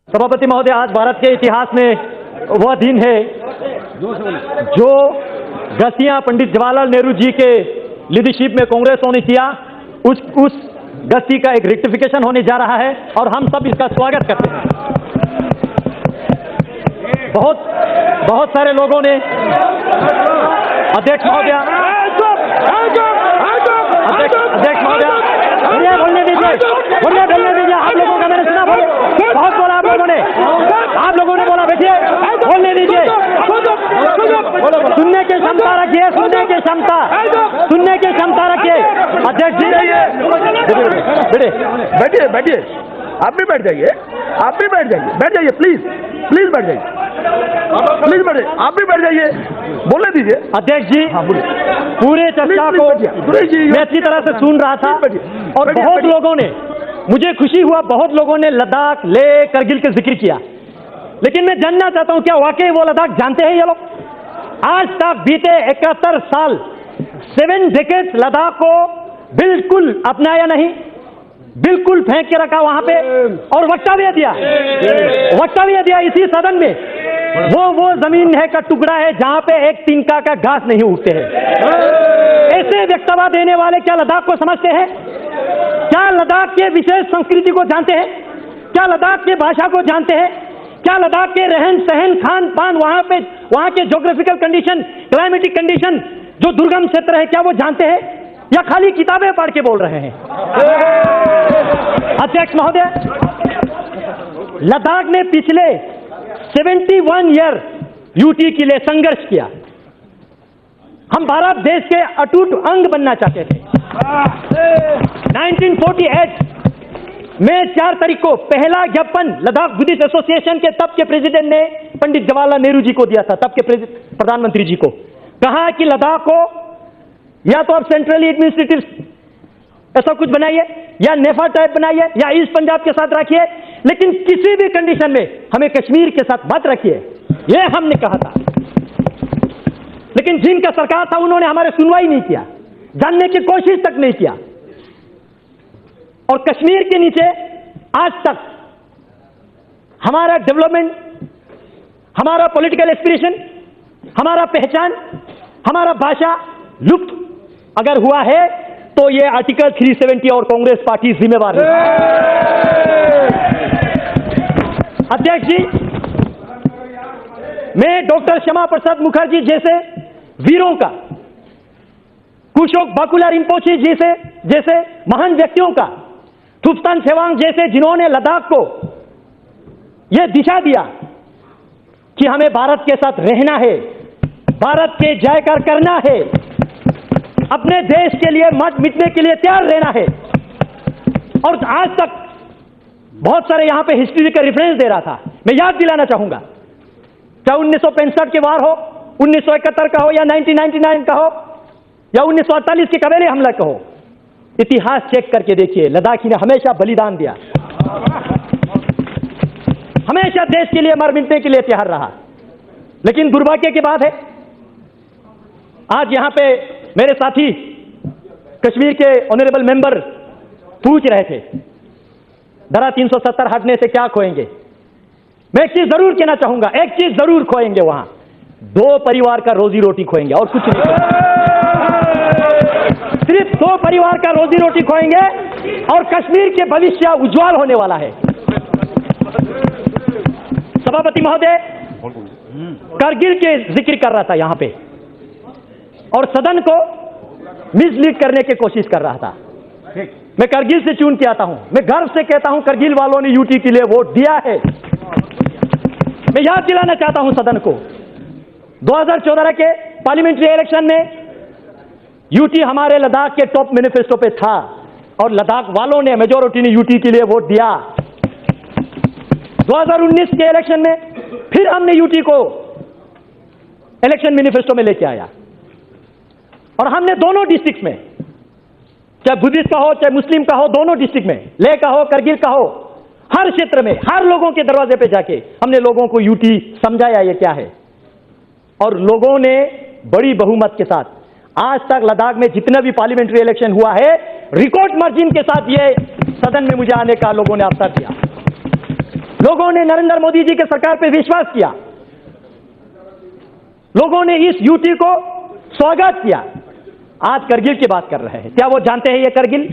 सभापति महोदय, आज भारत के इतिहास में वह दिन है जो गस्तियां पंडित जवाहरलाल नेहरू जी के लीडरशिप में कांग्रेसों ने किया, उस गस्ती का एक रेक्टिफिकेशन होने जा रहा है और हम सब इसका स्वागत करते हैं। बहुत सारे लोगों ने अध्यक्ष महोदय बोलने दीजिए, आप लोगों का मैंने सुना, बहुत बोला आप लोगों ने बोला, बैठिए, बोलने दीजिए, सुनने की क्षमता रखिए, सुनने की क्षमता रखिए। अध्यक्ष जी बैठिए, आप भी बैठ जाइए, बैठ जाइए, प्लीज बैठ जाइए, आप भी बैठ जाइए, बोलने दीजिए। अध्यक्ष जी, हाँ बोलिए। पूरे चर्चा को मैं अच्छी तरह से सुन रहा था और बहुत लोगों ने, मुझे खुशी हुआ, बहुत लोगों ने लद्दाख, लेह, करगिल का जिक्र किया, लेकिन मैं जानना चाहता हूं क्या वाकई वो लद्दाख जानते हैं ये लोग? आज तक बीते 71 साल 7 डेकेड्स लद्दाख को बिल्कुल अपनाया नहीं, बिल्कुल फेंक के रखा वहां पे और वक्तव्य दिया इसी सदन में। वो जमीन है का टुकड़ा है जहां पे एक तिनका का घास नहीं उगते हैं। ऐसे वक्तव्य देने वाले क्या लद्दाख को समझते हैं? क्या लद्दाख के विशेष संस्कृति को जानते हैं? क्या लद्दाख की भाषा को जानते हैं? क्या लद्दाख के रहन सहन, खान पान, वहां के ज्योग्राफिकल कंडीशन, क्लाइमेटिक कंडीशन, जो दुर्गम क्षेत्र है, क्या वो जानते हैं या खाली किताबें पढ़ के बोल रहे हैं? अध्यक्ष महोदय, लद्दाख ने पिछले 71 ईयर यूटी के लिए संघर्ष किया। हम भारत देश के अटूट अंग बनना चाहते थे। 1948 में 4 तारीख को पहला ज्ञापन लद्दाख बुद्धिस्ट एसोसिएशन के तब के प्रेसिडेंट ने पंडित जवाहरलाल नेहरू जी को दिया था, तब के प्रधानमंत्री जी को। कहा कि लद्दाख को या तो आप सेंट्रली एडमिनिस्ट्रेटिव ऐसा कुछ बनाइए या नेफा टाइप बनाइए या ईस्ट पंजाब के साथ रखिए, लेकिन किसी भी कंडीशन में हमें कश्मीर के साथ मत रखिए, यह हमने कहा था। लेकिन जिनका सरकार था उन्होंने हमारे सुनवाई नहीं किया, जानने की कोशिश तक नहीं किया। और कश्मीर के नीचे आज तक हमारा डेवलपमेंट, हमारा पॉलिटिकल एस्पिरेशन, हमारा पहचान, हमारा भाषा लुप्त अगर हुआ है तो ये आर्टिकल 370 और कांग्रेस पार्टी जिम्मेवार है। अध्यक्ष जी, मैं डॉक्टर श्यामा प्रसाद मुखर्जी जैसे वीरों का, कुशोक बाकुला रिम्पोचे जैसे महान व्यक्तियों का, थुप्तान सेवांग जैसे, जिन्होंने लद्दाख को यह दिशा दिया कि हमें भारत के साथ रहना है, भारत के जयकार करना है, अपने देश के लिए मत मिटने के लिए तैयार रहना है। और आज तक बहुत सारे यहां पे हिस्ट्री का रेफरेंस दे रहा था, मैं याद दिलाना चाहूंगा, चाहे 1965 के वार हो, 1971 का हो या 1999 का हो या 1948 के कबीले हमला का हो, इतिहास चेक करके देखिए, लद्दाखी ने हमेशा बलिदान दिया, हमेशा देश के लिए मर मिटने के लिए तैयार रहा। लेकिन दुर्भाग्य की बात है, आज यहां पे मेरे साथी कश्मीर के ऑनरेबल मेंबर पूछ रहे थे धारा 370 हटने से क्या खोएंगे। मैं एक चीज जरूर कहना चाहूंगा, एक चीज जरूर खोएंगे, वहां 2 परिवार का रोजी रोटी खोएंगे और कुछ नहीं। सिर्फ 2 परिवार का रोजी रोटी खोएंगे और कश्मीर के भविष्य उज्जवल होने वाला है। सभापति महोदय करगिल के जिक्र कर रहा था यहां पे और सदन को मिसलीड करने की कोशिश कर रहा था। मैं करगिल से चुन के आता हूं, मैं गर्व से कहता हूं करगिल वालों ने यूटी के लिए वोट दिया है। मैं याद दिलाना चाहता हूं सदन को, 2014 के पार्लियामेंट्री इलेक्शन में यूटी हमारे लद्दाख के टॉप मैनिफेस्टो पे था और लद्दाख वालों ने, मेजोरिटी ने यूटी के लिए वोट दिया। 2019 के इलेक्शन में फिर हमने यूटी को इलेक्शन मैनिफेस्टो में लेके आया और हमने दोनों डिस्ट्रिक्ट में, चाहे बुद्धिस्ट का हो चाहे मुस्लिम का हो, दोनों डिस्ट्रिक्ट में, लेह का हो करगिल का हो, हर क्षेत्र में हर लोगों के दरवाजे पे जाके हमने लोगों को यूटी समझाया ये क्या है। और लोगों ने बड़ी बहुमत के साथ आज तक लद्दाख में जितना भी पार्लियामेंट्री इलेक्शन हुआ है, रिकॉर्ड मार्जिन के साथ ये सदन में मुझे आने का लोगों ने अवसर दिया। लोगों ने नरेंद्र मोदी जी के सरकार पर विश्वास किया। लोगों ने इस यूटी को स्वागत किया। आज करगिल की बात कर रहे हैं। क्या वो जानते हैं ये करगिल?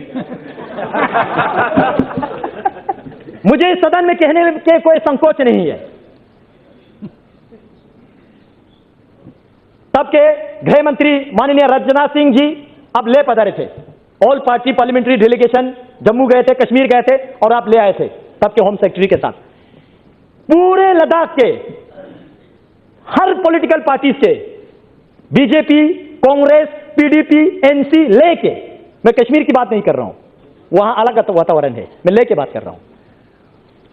मुझे इस सदन में कहने के कोई संकोच नहीं है। तब के गृह मंत्री माननीय राजनाथ सिंह जी अब ले पधारे थे। All party parliamentary delegation Jammu गए थे, कश्मीर गए थे और आप ले आए थे तब के होम सेक्रेटरी के साथ। पूरे लद्दाख के हर पॉलिटिकल पार्टीज के, बीजेपी, कांग्रेस, पीडीपी, एनसी लेके, मैं कश्मीर की बात नहीं कर रहा हूं, वहां अलग वातावरण है, मैं लेके बात कर रहा हूं।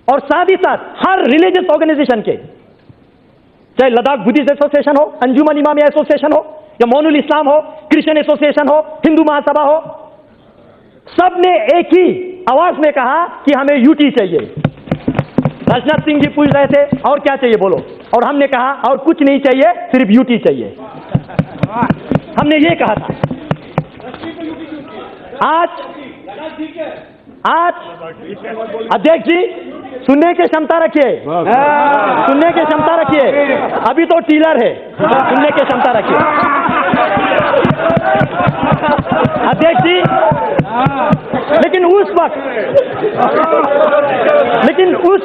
और साथ ही साथ हर रिलीजियस ऑर्गेनाइजेशन के, चाहे लद्दाख बुद्धिस्ट एसोसिएशन हो, अंजुमन इमामिया एसोसिएशन हो, या मोनुल इस्लाम हो, क्रिश्चियन एसोसिएशन हो, हिंदू महासभा हो, सब ने एक ही आवाज में कहा कि हमें यूटी चाहिए। राजनाथ सिंह जी पूछ रहे थे और क्या चाहिए बोलो, और हमने कहा और कुछ नहीं चाहिए, सिर्फ यूटी चाहिए। हमने ये कहा था। आज अध्यक्ष जी सुनने की क्षमता रखिए, सुनने की क्षमता रखिए। अभी तो टीलर है, सुनने की क्षमता रखिए। अध्यक्ष जी, लेकिन उस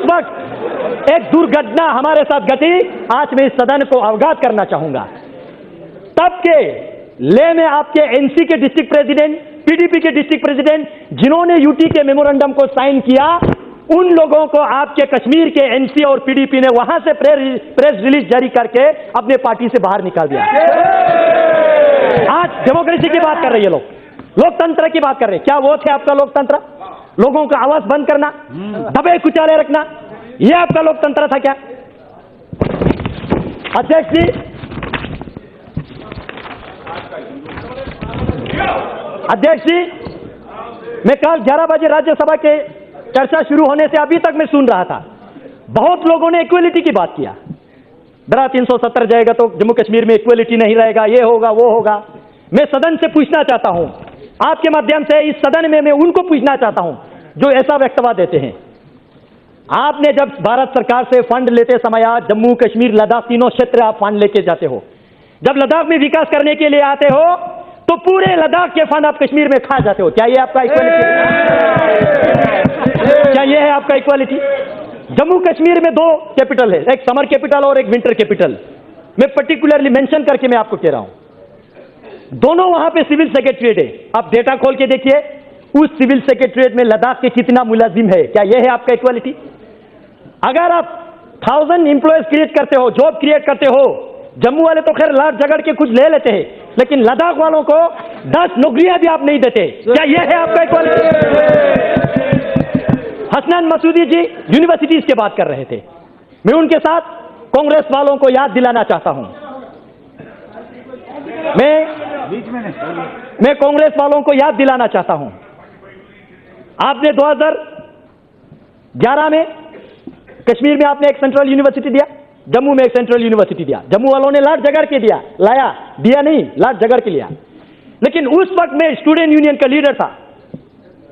वक्त एक दुर्घटना हमारे साथ घटी। आज मैं इस सदन को अवगत करना चाहूंगा। तब के ले में आपके एनसी के डिस्ट्रिक्ट प्रेसिडेंट, पीडीपी के डिस्ट्रिक्ट प्रेसिडेंट, जिन्होंने यूटी के मेमोरेंडम को साइन किया, उन लोगों को आपके कश्मीर के एनसी और पीडीपी ने वहां से प्रेस रिलीज जारी करके अपने पार्टी से बाहर निकाल दिया। आज डेमोक्रेसी की बात कर रही है लोग, लोकतंत्र की बात कर रहे हैं। क्या वो थे आपका लोकतंत्र? लोगों का आवाज बंद करना, दबे कुचाले रखना, यह आपका लोकतंत्र था क्या? अध्यक्ष जी, मैं कल 11 बजे राज्यसभा के चर्चा शुरू होने से अभी तक मैं सुन रहा था, बहुत लोगों ने इक्वलिटी की बात किया। धारा 370 जाएगा तो जम्मू कश्मीर में इक्वलिटी नहीं रहेगा, ये होगा वो होगा। मैं सदन से पूछना चाहता हूं, आपके माध्यम से इस सदन में मैं उनको पूछना चाहता हूं जो ऐसा वक्तव्य देते हैं। आपने जब भारत सरकार से फंड लेते समय जम्मू कश्मीर लद्दाख तीनों क्षेत्र आप फंड लेके जाते हो, जब लद्दाख में विकास करने के लिए आते हो तो पूरे लद्दाख के फंड आप कश्मीर में खा जाते हो। क्या ये आपका इक्वालिटी? क्या ये है आपका इक्वालिटी? जम्मू कश्मीर में 2 कैपिटल है, एक समर कैपिटल और एक विंटर कैपिटल। मैं पर्टिकुलरली मेंशन करके मैं आपको कह रहा हूं, दोनों वहां पे सिविल सेक्रेटरीट है। आप डेटा खोल के देखिए, उस सिविल सेक्रेटरीट में लद्दाख के कितना मुलाजिम है। क्या यह है आपका इक्वालिटी? अगर आप 1000 एम्प्लॉयज क्रिएट करते हो, जॉब क्रिएट करते हो, जम्मू वाले तो खैर लाट झगड़ के कुछ ले लेते हैं, लेकिन लद्दाख वालों को 10 नौकरियां भी आप नहीं देते। क्या यह है आपका इक्वालिटी? हसनैन मसूदी जी यूनिवर्सिटीज की बात कर रहे थे, मैं उनके साथ कांग्रेस वालों को याद दिलाना चाहता हूं। मैं कांग्रेस वालों को याद दिलाना चाहता हूं, आपने 2011 में कश्मीर में आपने एक सेंट्रल यूनिवर्सिटी दिया, जम्मू में एक सेंट्रल यूनिवर्सिटी दिया। जम्मू वालों ने लाट झगड़ के दिया नहीं, लाट झगड़ के लिया। लेकिन उस वक्त मैं स्टूडेंट यूनियन का लीडर था।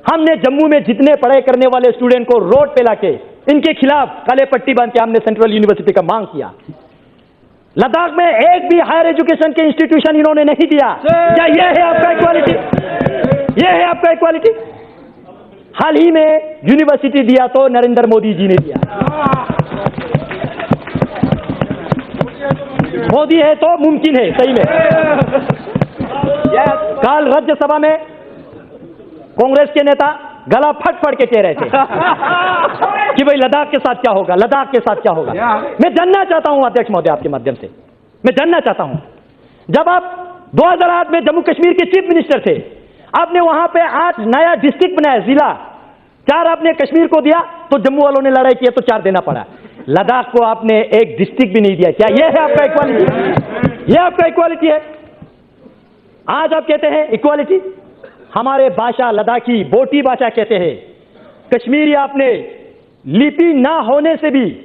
हमने जम्मू में जितने पढ़ाई करने वाले स्टूडेंट को रोड पे लाके इनके खिलाफ काले पट्टी बांध के हमने सेंट्रल यूनिवर्सिटी का मांग किया। लद्दाख में एक भी हायर एजुकेशन के इंस्टीट्यूशन इन्होंने नहीं दिया। क्या यह है आपका इक्वालिटी? यह है आपका इक्वालिटी? हाल ही में यूनिवर्सिटी दिया तो नरेंद्र मोदी जी ने दिया। मोदी है तो मुमकिन है, सही में। कल राज्यसभा में कांग्रेस के नेता गला फट फट के कह रहे थे कि भाई लद्दाख के साथ क्या होगा, लद्दाख के साथ क्या होगा। मैं जानना चाहता हूं अध्यक्ष महोदय, आपके माध्यम से मैं जानना चाहता हूं, जब आप 2008 में जम्मू कश्मीर के चीफ मिनिस्टर थे, आपने वहां पे 8 नया डिस्ट्रिक्ट बनाया, जिला 4 आपने कश्मीर को दिया, तो जम्मू वालों ने लड़ाई की तो 4 देना पड़ा। लद्दाख को आपने एक डिस्ट्रिक्ट भी नहीं दिया। क्या यह है आपका इक्वालिटी? यह आपका इक्वालिटी है? आज आप कहते हैं इक्वालिटी, हमारे भाषा लद्दाखी बोटी भाषा कहते हैं, कश्मीरी आपने लिपि ना होने से भी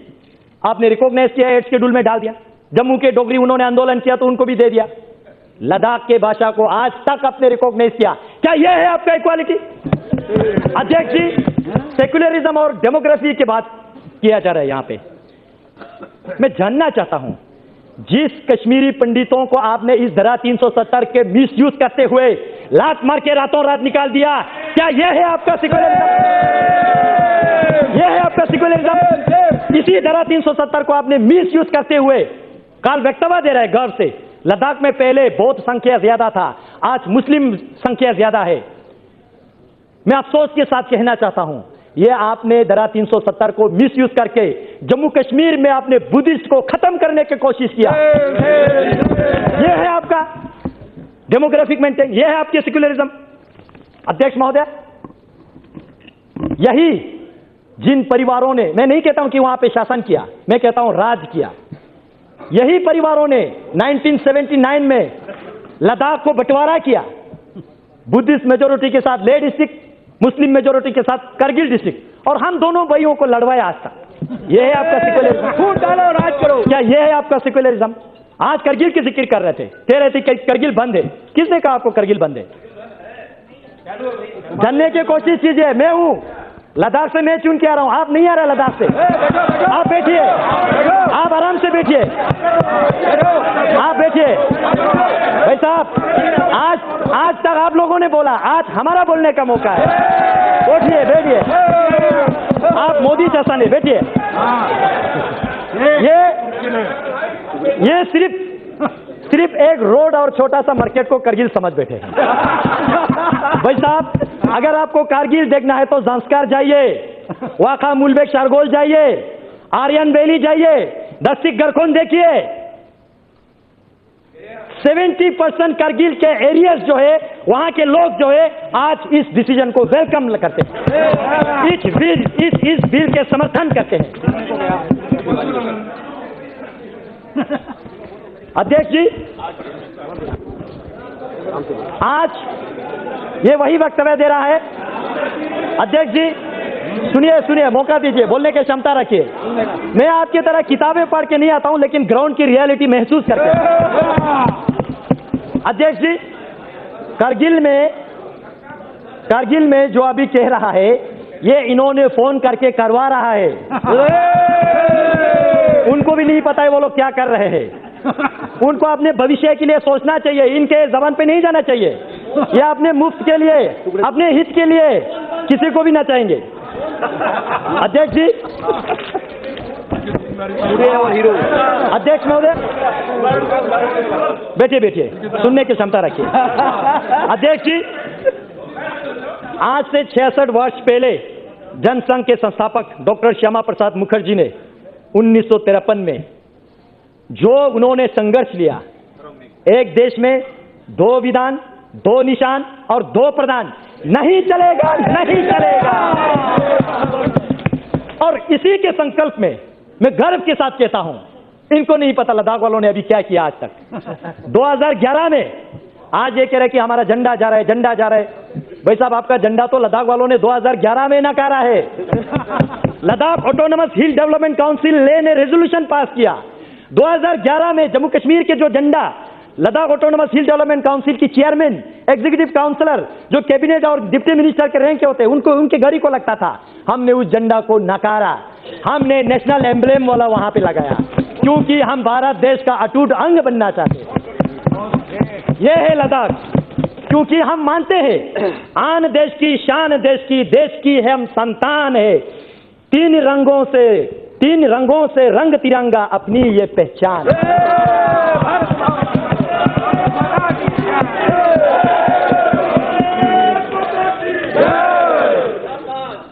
आपने रिकॉग्नाइज किया, 8 शेड्यूल में डाल दिया। जम्मू के डोगरी उन्होंने आंदोलन किया तो उनको भी दे दिया। लद्दाख के भाषा को आज तक आपने रिकॉग्नाइज किया। क्या यह है आपका इक्वालिटी? अध्यक्ष जी, सेक्युलरिज्म और डेमोक्रेसी की बात किया जा रहा है यहां पे। मैं जानना चाहता हूं, जिस कश्मीरी पंडितों को आपने इस धारा 370 के मिसयूज करते हुए लात मार के रातों रात निकाल दिया, क्या यह है आपका सेक्युलरिज्म? यह है आपका सेक्युलरिज्म? इसी धारा 370 को आपने मिसयूज करते हुए काल वक्तव्य दे रहा है गर्व से। लद्दाख में पहले बौद्ध संख्या ज्यादा था, आज मुस्लिम संख्या ज्यादा है। मैं अफसोस के साथ कहना चाहता हूं, यह आपने धारा 370 को मिसयूज करके जम्मू कश्मीर में आपने बुद्धिस्ट को खत्म करने की कोशिश किया। यह है आपका डेमोग्राफिक मेंटेन, यह है आपके सेक्युलरिज्म। अध्यक्ष महोदय, यही जिन परिवारों ने, मैं नहीं कहता हूं कि वहां पे शासन किया, मैं कहता हूं राज किया, यही परिवारों ने 1979 में लद्दाख को बंटवारा किया, बुद्धिस्ट मेजोरिटी के साथ लेह डिस्ट्रिक्ट, मुस्लिम मेजोरिटी के साथ करगिल डिस्ट्रिक्ट, और हम दोनों भाइयों को लड़वाया आज तक। यह है आपका सेक्युलरिज्म? फूट डालो, राज करो। क्या यह है आपका सेक्युलरिज्म? आज करगिल की जिक्र कर रहे थे, कह रहे थे करगिल बंद है। किसने कहा आपको करगिल बंद है? जानने की कोशिश कीजिए। मैं हूं लद्दाख से, मैं चुन के आ रहा हूं, आप नहीं आ रहे लद्दाख से। आप बैठिए, आप आराम से बैठिए, आप बैठिए। भाई साहब, आज तक आप लोगों ने बोला, आज हमारा बोलने का मौका है। बैठिए, बैठिए, आप मोदी शासन है, बैठिए। ये सिर्फ एक रोड और छोटा सा मार्केट को करगिल समझ बैठे हैं। भाई साहब, अगर आपको कारगिल देखना है तो ज़ांस्कार जाइए, वाखा मुलबेक शारगोल जाइए, आर्यन वैली जाइए, दस्तिक गरखोन देखिए। 70% करगिल के एरियाज जो है, वहां के लोग जो है आज इस डिसीजन को वेलकम करते हैं, इस बिल के समर्थन करते हैं। अध्यक्ष जी, आज ये वही वक्तव्य दे रहा है। अध्यक्ष जी सुनिए, मौका दीजिए, बोलने की क्षमता रखिए। मैं आपकी तरह किताबें पढ़ के नहीं आता हूं, लेकिन ग्राउंड की रियलिटी महसूस करके। अध्यक्ष जी, करगिल में जो अभी कह रहा है, ये इन्होंने फोन करके करवा रहा है। उनको भी नहीं पता है वो लोग क्या कर रहे हैं। उनको अपने भविष्य के लिए सोचना चाहिए, इनके जबान पे नहीं जाना चाहिए। ये अपने मुफ्त के लिए, अपने हित के लिए किसी को भी ना चाहेंगे। अध्यक्ष जी, अध्यक्ष महोदय, बैठिए, सुनने की क्षमता रखिए। अध्यक्ष जी, आज से 66 वर्ष पहले जनसंघ के संस्थापक डॉक्टर श्यामा प्रसाद मुखर्जी ने 1953 में जो उन्होंने संघर्ष लिया, एक देश में 2 विधान, 2 निशान और 2 प्रधान, नहीं चलेगा, नहीं चलेगा। और इसी के संकल्प में मैं गर्व के साथ कहता हूं, इनको नहीं पता लद्दाख वालों ने अभी क्या किया आज तक। 2011 में आज ये कह रहे कि हमारा झंडा जा रहा है, झंडा जा रहा है। भाई साहब, आपका झंडा तो लद्दाख वालों ने 2011 में नकारा है। लद्दाख ऑटोनोमस हिल डेवलपमेंट काउंसिल ने रेजोल्यूशन पास किया 2011 में। जम्मू कश्मीर के जो झंडा लद्दाख ऑटोनोमस हिल डेवलपमेंट काउंसिल की चेयरमैन, एग्जीक्यूटिव काउंसलर, जो कैबिनेट और डिप्टी मिनिस्टर के रैंक के होते हैं, उनके घर ही को लगता था। हमने उस झंडा को नकारा, हमने नेशनल एम्ब्लेम वाला वहां पे लगाया, क्योंकि हम भारत देश का अटूट अंग बनना चाहते हैं। यह है लद्दाख, क्योंकि हम मानते हैं आन देश की शान देश की हम संतान है। 3 रंगों से रंग तिरंगा अपनी ये पहचान।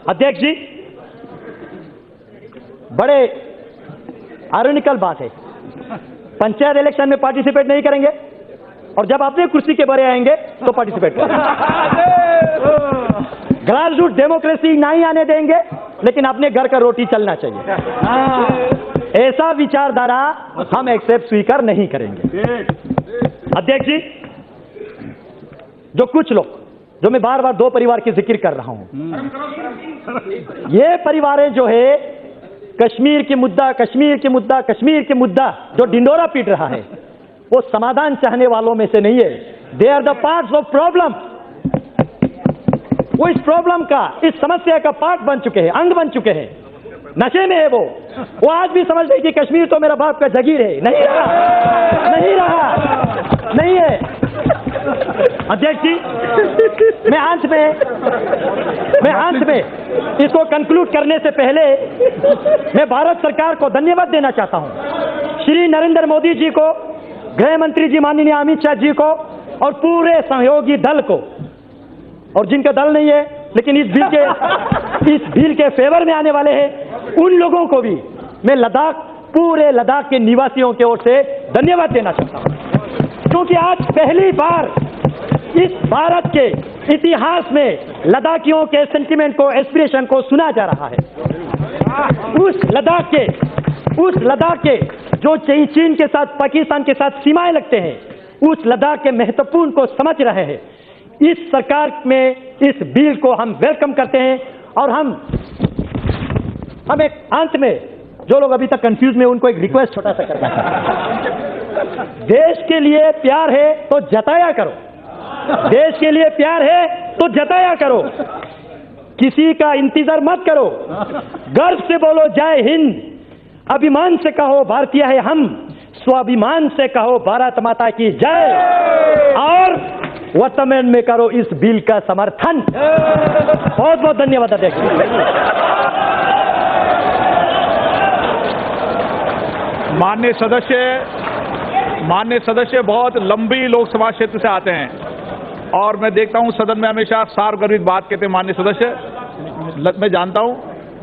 अध्यक्ष जी, बड़े आयरनिकल बात है, पंचायत इलेक्शन में पार्टिसिपेट नहीं करेंगे और जब अपने कुर्सी के बारे आएंगे तो पार्टिसिपेट करेंगे। ग्रास रूट डेमोक्रेसी नहीं आने देंगे, लेकिन अपने घर का रोटी चलना चाहिए। ऐसा विचारधारा हम एक्सेप्ट स्वीकार नहीं करेंगे। अध्यक्ष जी, जो कुछ लोग, जो मैं बार बार 2 परिवार की जिक्र कर रहा हूं, ये परिवारें जो है कश्मीर के मुद्दा जो डिंडोरा पीट रहा है, वो समाधान चाहने वालों में से नहीं है। They are the parts of problem. वो इस प्रॉब्लम का, इस समस्या का पार्ट बन चुके हैं, अंग बन चुके हैं। नशे में है वो आज भी समझ रही कि कश्मीर तो मेरा बाप का जागीर है। नहीं रहा, नहीं रहा, नहीं है। अध्यक्ष जी, मैं अंत में इसको कंक्लूड करने से पहले मैं भारत सरकार को धन्यवाद देना चाहता हूं। श्री नरेंद्र मोदी जी को, गृह मंत्री जी माननीय अमित शाह जी को और पूरे सहयोगी दल को, और जिनका दल नहीं है लेकिन इस बिल के फेवर में आने वाले हैं, उन लोगों को भी मैं पूरे लद्दाख के निवासियों की ओर से धन्यवाद देना चाहता हूं, क्योंकि आज पहली बार इस भारत के इतिहास में लद्दाखियों के सेंटिमेंट को, एस्पिरेशन को सुना जा रहा है। उस लद्दाख के जो चीन के साथ, पाकिस्तान के साथ सीमाएं लगते हैं, उस लद्दाख के महत्वपूर्ण को समझ रहे हैं। इस सरकार में इस बिल को हम वेलकम करते हैं और हम एक अंत में जो लोग अभी तक कंफ्यूज में, उनको एक रिक्वेस्ट छोटा सा करना है। देश के लिए प्यार है तो जताया करो, देश के लिए प्यार है तो जताया करो, किसी का इंतजार मत करो, गर्व से बोलो जय हिंद, अभिमान से कहो भारतीय है हम, स्वाभिमान से कहो भारत माता की जय, और वर्तमान में करो इस बिल का समर्थन। बहुत बहुत धन्यवाद अध्यक्ष। माननीय सदस्य बहुत लंबी लोकसभा क्षेत्र से आते हैं और मैं देखता हूं सदन में हमेशा सार्वजनिक बात कहते हैं माननीय सदस्य। मैं जानता हूं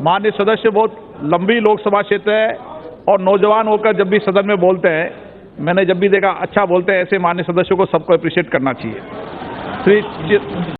माननीय सदस्य बहुत लंबी लोकसभा क्षेत्र है और नौजवान होकर जब भी सदन में बोलते हैं, मैंने जब भी देखा अच्छा बोलते हैं। ऐसे माननीय सदस्यों को सबको अप्रिशिएट करना चाहिए। श्री